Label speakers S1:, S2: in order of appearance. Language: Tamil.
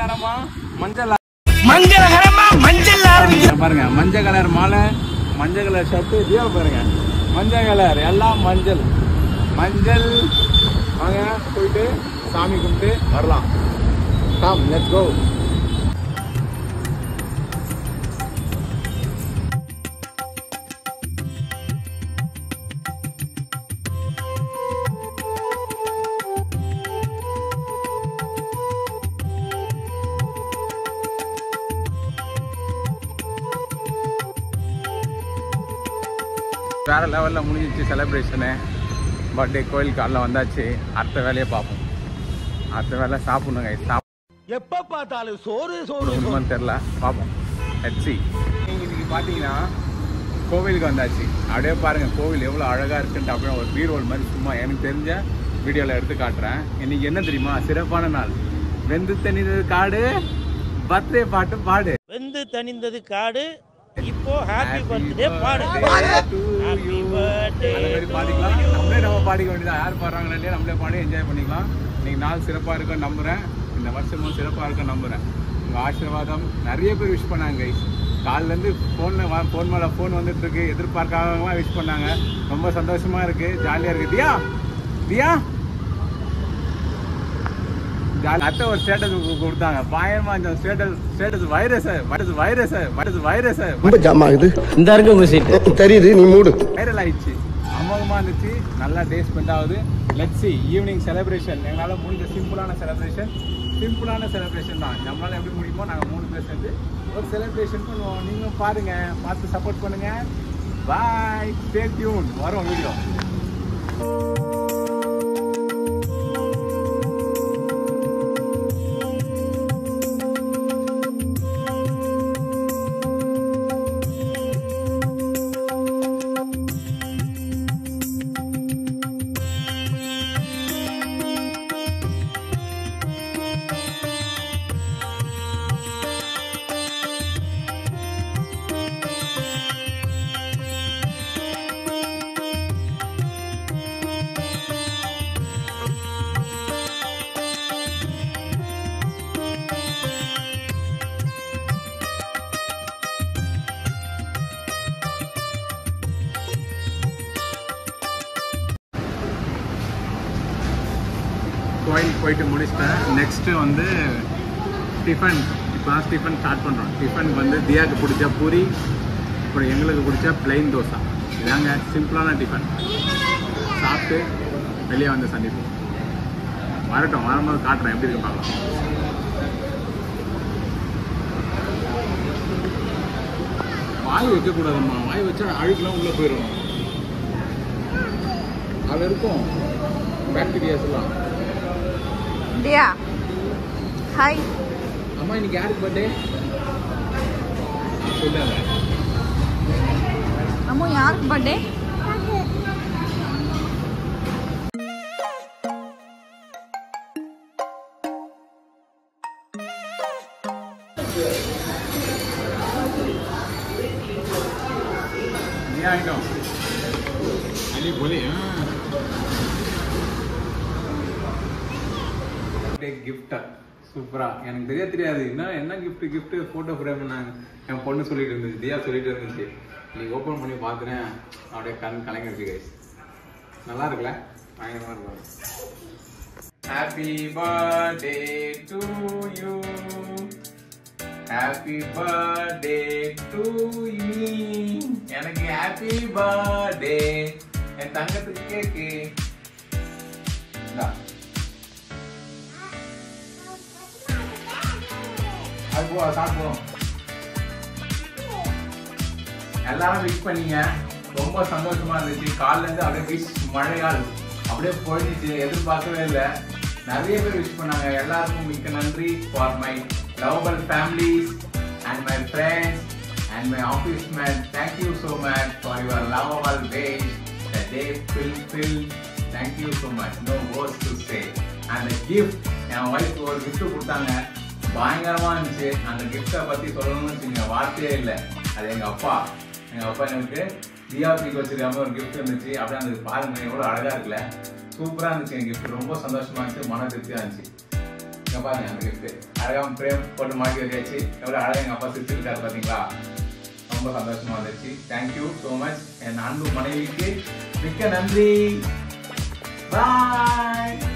S1: மங்களகரமா மஞ்சள் பாருங்க, மஞ்சள் கலர் மாலை, மஞ்சள் கலர் ஷர்ட்டு, தியா பாருங்க மஞ்சள் கலர், எல்லாம் மஞ்சள் மஞ்சள். வாங்க போயிட்டு சாமி கும்பிட்டு வரலாம். Come let's go. வேற லெவலில் முடிஞ்சிச்சு செலிப்ரேஷனு. பர்த்டே கோயில் காலைல வந்தாச்சு. அடுத்த வேலையை பார்ப்போம். அடுத்த வேலை சாப்பிடணுங்க.
S2: எப்ப பார்த்தாலும் சோறு
S1: தெரியல, பார்ப்போம். ஹெச்சி இன்னைக்கு பார்த்தீங்கன்னா கோவிலுக்கு வந்தாச்சு. அப்படியே பாருங்கள் கோவில் எவ்வளோ அழகாக இருக்குன்ட்டு. அப்படியே ஒரு பீரோல் மாதிரி சும்மா எனக்கு தெரிஞ்ச வீடியோவில் எடுத்து காட்டுறேன். இன்னைக்கு என்ன தெரியுமா, சிறப்பான நாள். வெந்து தணிந்தது காடு, பர்த்டே பாட்டு பாடு.
S2: வெந்து தணிந்தது காடு, இப்போ ஹாப்பி பர்த்டே பாடு. ஹாப்பி பர்த்டே
S1: பாடிக்கலாம். நம்மளே நம்ம பாடிக்க வேண்டியதான். யார் பாடுறாங்களே நம்மளே பாடி என்ஜாய் பண்ணிக்கலாம். இன்னைக்கு நாள் சிறப்பாக இருக்குன்னு நம்புகிறேன். இந்த வருஷமும் சிறப்பாக இருக்குன்னு நம்புகிறேன். உங்கள் ஆசீர்வாதம். நிறைய பேர் விஷ் பண்ணாங்க கைஸ். காலிலேருந்து ஃபோன் மேலே ஃபோன் வந்துட்டுருக்கு. எதிர்பார்க்காமலாம் விஷ் பண்ணாங்க. ரொம்ப சந்தோஷமாக இருக்குது, ஜாலியாக இருக்குது. தியா தியா அத்தை ஒரு ஸ்டேட்டஸ் கொடுத்தாங்க. பயமா இந்த ஸ்டேட்டஸ் வைரஸ்
S2: இந்த இருக்கு உங்க சீட் தெரியுது, நீ மூடு.
S1: வைரல் ஆயிடுச்சு. அமோகமா இருந்துச்சு. நல்லா டே ஸ்பெண்ட் ஆகுது. Let's see evening celebration. எங்களால் முடிஞ்ச சிம்பிளான செலிப்ரேஷன் தான். நம்மளால எப்படி முடியுமோ நாங்கள் 3 பேர் சேர்ந்து ஒரு செலிப்ரேஷன் பண்ணுவோம். நீங்களும் பாருங்க, பார்த்து சப்போர்ட் பண்ணுங்க. பாய், ஸ்டே டியூன். வரும் வீடியோ. கோயிலுக்கு போயிட்டு முடிச்சிட்டேன். நெக்ஸ்ட்டு வந்து டிஃபன். இப்போ தான் டிஃபன் ஸ்டார்ட் பண்ணுறோம். டிஃபனுக்கு வந்து தியாவுக்கு பிடிச்ச பூரி, அப்புறம் எங்களுக்கு பிடிச்ச பிளெயின் தோசை. இதாங்க சிம்பிளான டிஃபன். சாப்பிட்டு வெளியே வந்து சந்திப்போம். வரும்போது காட்டுறேன் எப்படி இருக்கு பார்க்கலாம். வாய் வைக்கக்கூடாதும்மா. வாய் வச்சா அழுக்கெல்லாம் உள்ளே போயிடும். அது இருக்கும் பாக்டீரியாஸ் எல்லாம்.
S3: தியா ஹாய்.
S1: அம்மா இன்னைக்கு யாருக்கு பர்த்டே சொல்லுங்க.
S3: அம்மா யாருக்கு பர்த்டே?
S1: दिया एकदम अली बोले गिफ्ट சூப்பரா. எனக்கு தெரியாது என்ன கிஃப்ட் போட்டோ ஃப்ரேம். என் பொண்ணு சொல்லிட்டு இருந்துச்சு, தியா சொல்லிட்டு இருந்துச்சு. நீ ஓப்பன் பண்ணி பார்க்குறேன், அப்படியே கண் கலங்கிருச்சு கைஸ். நல்லா இருக்குல்ல? பயங்கரமா இருக்கும். Happy birthday to you, happy birthday to me. எனக்கு ஹாப்பி பர்த்டே. என் தங்கத்துக்கு கேக்கு. அது போ சாப்பிடுவோம். எல்லாரும் விஷ் பண்ணீங்க, ரொம்ப சந்தோஷமா இருந்துச்சு. காலைல இருந்து அப்படியே விஷ் மழையால் அப்படியே போயிடுச்சு. எதிர்பார்க்கவே இல்லை. நிறைய பேர் விஷ் பண்ணாங்க. எல்லாருக்கும் மிக்க நன்றி. For my lovable families and my friends and my office man, thank you so much for your lovable ways. The day filled. Thank you so much. No words to say. And the gift, N wife ஒரு gift கொடுத்தாங்க. பயங்கரமா இருந்துச்சு. அந்த கிஃப்டை பத்தி சொல்லணும்னு வச்சுங்க வார்த்தையே இல்லை. அது எங்க அப்பா எனக்கு தியாவுக்கு வச்சிருக்காம ஒரு கிஃப்ட் இருந்துச்சு. அப்படியே அந்த பாருங்க எவ்வளவு அழகா இருக்குல்ல. சூப்பரா இருந்துச்சு. என் கிஃப்ட் ரொம்ப சந்தோஷமா இருந்துச்சு, மன திருப்தியா இருந்துச்சு. இங்க பாருங்க அந்த gift அழகா பிரேம் போட்டு மாட்டி வச்சாச்சு எவ்வளவு அழகா எங்க அப்பா சிரிச்சிருக்காரு பாத்தீங்களா ரொம்ப சந்தோஷமா இருந்துச்சு thank you so much என் அன்பு மனைவிக்கு மிக்க நன்றி bye